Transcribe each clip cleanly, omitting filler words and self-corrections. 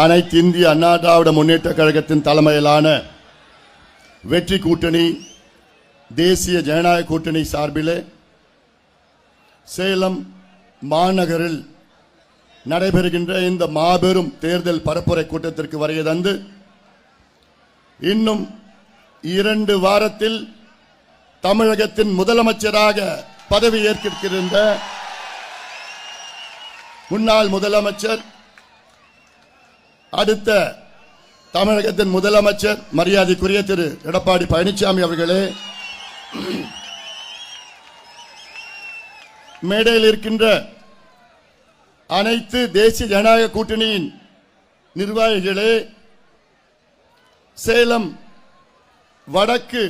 அனைத்து இந்திய அண்ணா திராவிட முன்னேற்ற கழகத்தின் தலைமையிலான வெற்றி கூட்டணி தேசிய ஜனநாயக கூட்டணி சார்பிலே சேலம் மாநகரில் நடைபெறுகின்ற இந்த மாபெரும் தேர்தல் பரப்புரை கூட்டத்திற்கு வருகை தந்து இன்னும் 2 வாரத்தில் தமிழகத்தின் முதலமைச்சராக பதவி ஏற்கின்ற முன்னாள் முதலமைச்சர் அடுத்த தமிழகத்தின் முதலமைச்சர் மரியாதைக்குரிய திரு எடப்பாடி பழனிசாமி அவர்களே, மேடையில் இருக்கின்ற அனைத்து தேசிய ஜனநாயக கூட்டணியின் நிர்வாகிகளே, சேலம் வடக்கு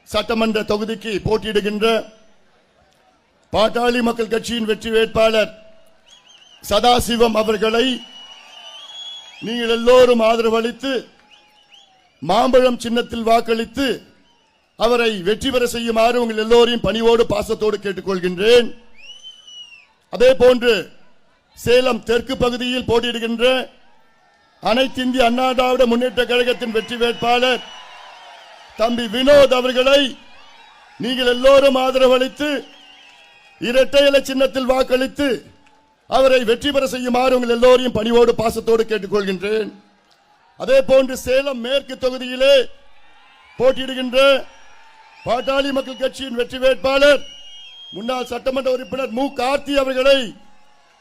சட்டமன்ற தொகுதிக்கு போட்டியிடுகின்ற பாட்டாளி மக்கள் கட்சியின் வெற்றி வேட்பாளர் சதாசிவம் அவர்களை நீங்கள் எல்லோரும் ஆதரவு அளித்து மாம்பழம் சின்னத்தில் வாக்களித்து அவரை வெற்றி பெற செய்யுமாறு உங்கள் எல்லோரையும் பணிவோடு பாசத்தோடு கேட்டுக்கொள்கின்றேன். அதே போன்று சேலம் தெற்கு பகுதியில் போட்டியிடுகின்ற அனைத்து இந்திய அண்ணா திராவிட முன்னேற்ற கழகத்தின் வெற்றி வேட்பாளர் தம்பி வினோத் அவர்களை நீங்கள் எல்லோரும் ஆதரவு அளித்து இரட்டை இலை சின்னத்தில் வாக்களித்து அவரை வெற்றி பெற செய்யுமாறு உங்கள் எல்லோரையும் பணிவோடு பாசத்தோடு கேட்டுக்கொள்கின்றேன். அதே போன்று சேலம் மேற்கு தொகுதியிலே போட்டியிடுகின்ற பாட்டாளி மக்கள் கட்சியின் வெற்றி வேட்பாளர் முன்னாள் சட்டமன்ற உறுப்பினர் மு கார்த்தி அவர்களை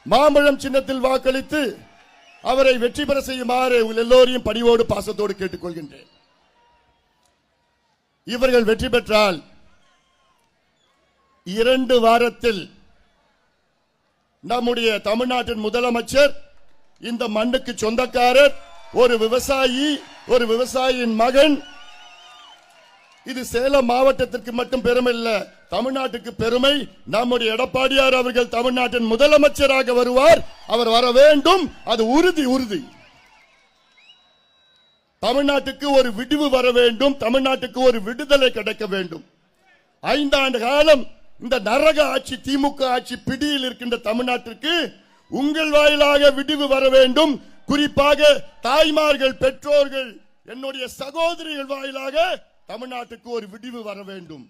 மாம்பழம் சின்னத்தில் வாக்களித்து அவரை வெற்றி பெற செய்யுமாறு உங்கள் எல்லோரையும் பணிவோடு பாசத்தோடு கேட்டுக்கொள்கின்றேன். இவர்கள் வெற்றி பெற்றால் 2 வாரத்தில் நம்முடைய தமிழ்நாட்டின் முதலமைச்சர், இந்த மண்ணுக்கு சொந்தக்காரர், ஒரு விவசாயி, ஒரு விவசாயியின் மகன். இது சேலம் மாவட்டத்திற்கு மட்டும் பெருமை இல்ல, தமிழ்நாட்டுக்கு பெருமை. நம்முடைய எடப்பாடியார் அவர்கள் தமிழ்நாட்டின் முதலமைச்சராக வருவார். அவர் வர வேண்டும், அது உறுதி உறுதி. தமிழ்நாட்டுக்கு ஒரு விடிவு வர வேண்டும், தமிழ்நாட்டுக்கு ஒரு விடுதலை கிடைக்க வேண்டும். 5 ஆண்டு காலம் இந்த நரக ஆட்சி, திமுக ஆட்சி பிடியில் இருக்கின்ற தமிழ்நாட்டிற்கு உங்கள் வாயிலாக விடிவு வர வேண்டும். குறிப்பாக தாய்மார்கள், பெற்றோர்கள், என்னுடைய சகோதரிகள் வாயிலாக தமிழ்நாட்டுக்கு ஒரு விடிவு வர வேண்டும்.